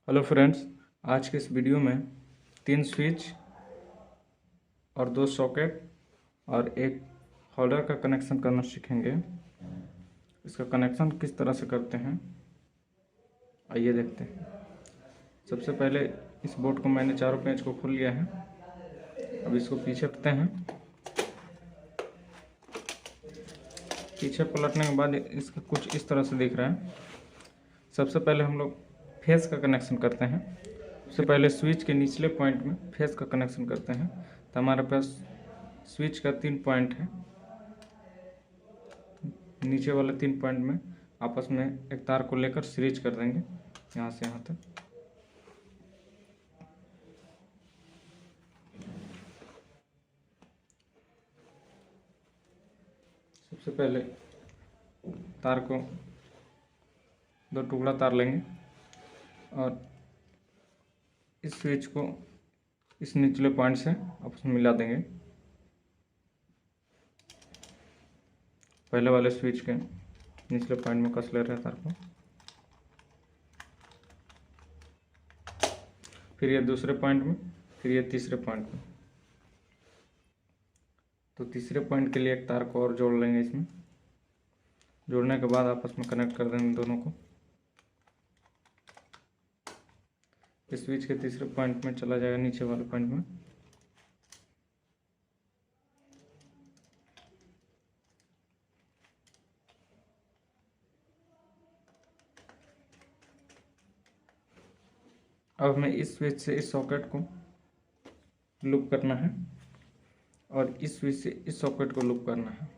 Hello friends, आज के इस वीडियो में 3 स्विच और 2 सॉकेट और एक होल्डर का कनेक्शन करना सीखेंगे। इसका कनेक्शन किस तरह से करते हैं आइए देखते हैं। सबसे पहले इस बोर्ड को मैंने चारों पेंच को खोल लिया है। अब इसको पीछे पलटते हैं। पीछे पलटने के बाद इसका कुछ इस तरह से दिख रहा है। सबसे पहले हम लोग फेस का कनेक्शन करते हैं। सबसे पहले स्विच के निचले पॉइंट में फेस का कनेक्शन करते हैं। तो हमारे पास स्विच का 3 पॉइंट है। नीचे वाले 3 पॉइंट में आपस में एक तार को लेकर सीरीज कर देंगे यहाँ से यहाँ तक। सबसे पहले तार को 2 टुकड़ा तार लेंगे और इस स्विच को इस निचले पॉइंट से आपस में मिला देंगे। पहले वाले स्विच के निचले पॉइंट में कस ले रहे हैं तार को। फिर ये दूसरे पॉइंट में, फिर ये तीसरे पॉइंट में। तो तीसरे पॉइंट के लिए एक तार को और जोड़ लेंगे। इसमें जोड़ने के बाद आपस में कनेक्ट कर देंगे दोनों को। इस स्विच के तीसरे पॉइंट में चला जाएगा नीचे वाले पॉइंट में। अब हमें इस स्विच से इस सॉकेट को लूप करना है और इस स्विच से इस सॉकेट को लूप करना है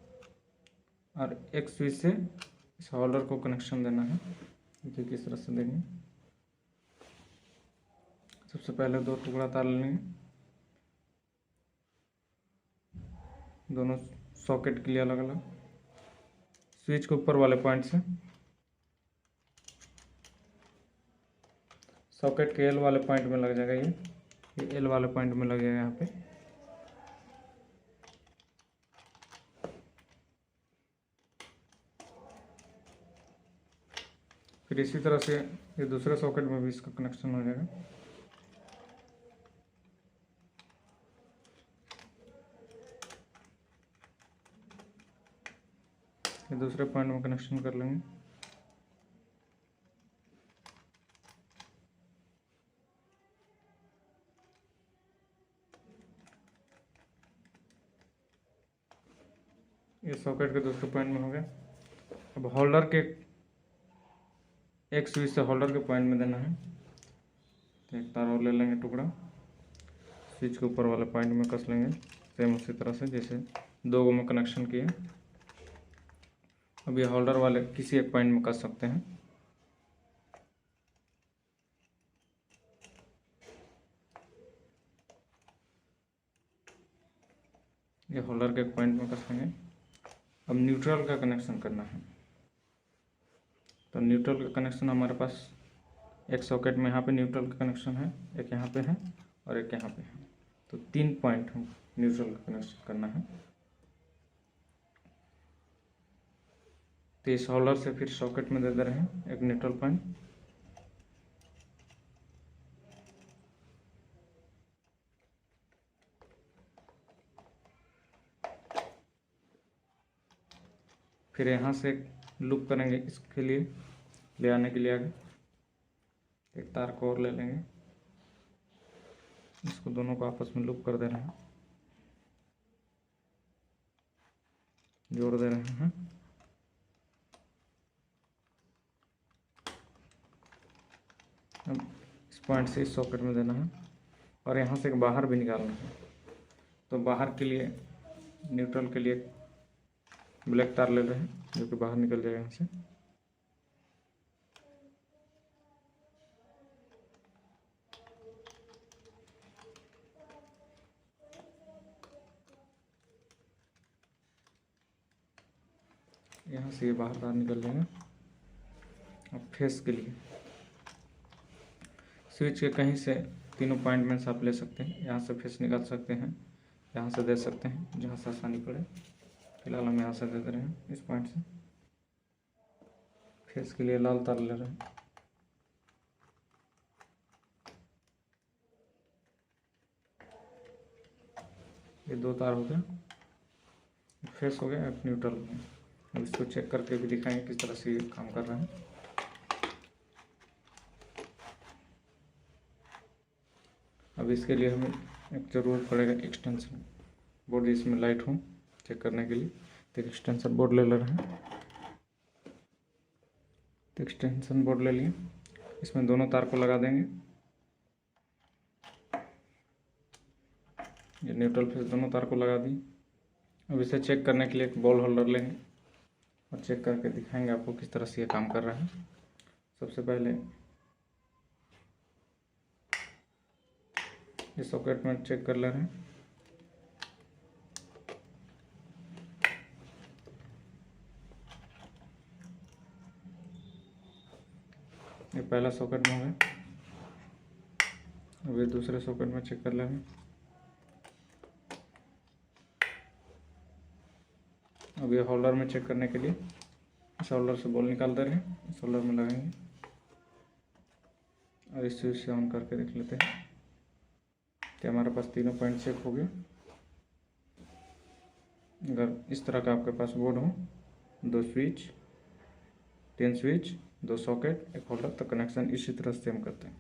और एक स्विच से इस होल्डर को कनेक्शन देना है। देखिए किस तरह से देंगे। सबसे पहले 2 टुकड़ा तार लेंगे दोनों सॉकेट के लिए अलग अलग। स्विच के ऊपर वाले पॉइंट से सॉकेट के एल वाले पॉइंट में लग जाएगा। ये एल वाले पॉइंट में लग जाएगा यहाँ पे। फिर इसी तरह से ये दूसरे सॉकेट में भी इसका कनेक्शन हो जाएगा। ये दूसरे पॉइंट में कनेक्शन कर लेंगे। ये सॉकेट के दूसरे पॉइंट में हो गया। अब होल्डर के एक स्विच से होल्डर के पॉइंट में देना है। तो एक तार और ले लेंगे टुकड़ा, स्विच के ऊपर वाले पॉइंट में कस लेंगे सेम उसी तरह से जैसे 2 में कनेक्शन किए। अब ये होल्डर वाले किसी एक पॉइंट में कस सकते हैं। ये होल्डर के एक पॉइंट में कस लेंगे। अब न्यूट्रल का कनेक्शन करना है। तो न्यूट्रल का कनेक्शन हमारे पास एक सॉकेट में यहाँ पे न्यूट्रल का कनेक्शन है, एक यहाँ पे है और एक यहाँ पे है। तो 3 पॉइंट हम न्यूट्रल का कनेक्शन करना है। तो इस होल्डर से फिर सॉकेट में दे रहे हैं एक न्यूट्रल पॉइंट। फिर यहाँ से लूप करेंगे इसके लिए ले आने के लिए आगे। एक तार को और ले लेंगे, इसको दोनों को आपस में लूप कर दे रहे हैं, जोड़ दे रहे हैं। अब इस पॉइंट से इस सॉकेट में देना है और यहाँ से बाहर भी निकालना है। तो बाहर के लिए न्यूट्रल के लिए ब्लैक तार ले रहे हैं जो कि बाहर निकल जाएगा यहाँ से। यहाँ से ये बाहर तार निकल जाएगा। अब फेस के लिए स्विच के कहीं से तीनों पॉइंट में से आप ले सकते हैं। यहाँ से फेस निकाल सकते हैं, यहाँ से दे सकते हैं जहाँ से आसानी पड़े। फिलहाल हम यहाँ से दे रहे हैं इस पॉइंट से। फेस के लिए लाल तार ले रहे हैं। ये 2 तार हो गया, फेस हो गया, एक न्यूट्रल हो गया। अब इसको चेक करके भी दिखाएंगे किस तरह से ये काम कर रहा है। अब इसके लिए हमें एक ज़रूरत पड़ेगा एक्सटेंशन बोर्ड, इसमें लाइट हो चेक करने के लिए। तो एक्सटेंशन बोर्ड ले रहे हैं। तो एक्सटेंशन बोर्ड ले लिए, इसमें दोनों तार को लगा देंगे। ये न्यूट्रल फेस दोनों तार को लगा दी। अब इसे चेक करने के लिए एक बॉल होल्डर लेंगे और चेक करके दिखाएंगे आपको किस तरह से ये काम कर रहा है। सबसे पहले इस सॉकेट में चेक कर ले रहे हैं। ये पहला सॉकेट में है। अब ये दूसरे सॉकेट में चेक कर ले रहे हैं। अब ये होल्डर में चेक करने के लिए इस होल्डर से बॉल निकाल दे रहे हैं, इस होल्डर में लगाएंगे और इस स्विच से ऑन करके देख लेते हैं कि हमारे पास तीनों पॉइंट चेक हो गए। अगर इस तरह का आपके पास बोर्ड हो, 2 स्विच, 3 स्विच, 2 सॉकेट, एक होल्डर, तो कनेक्शन इसी तरह से हम करते हैं।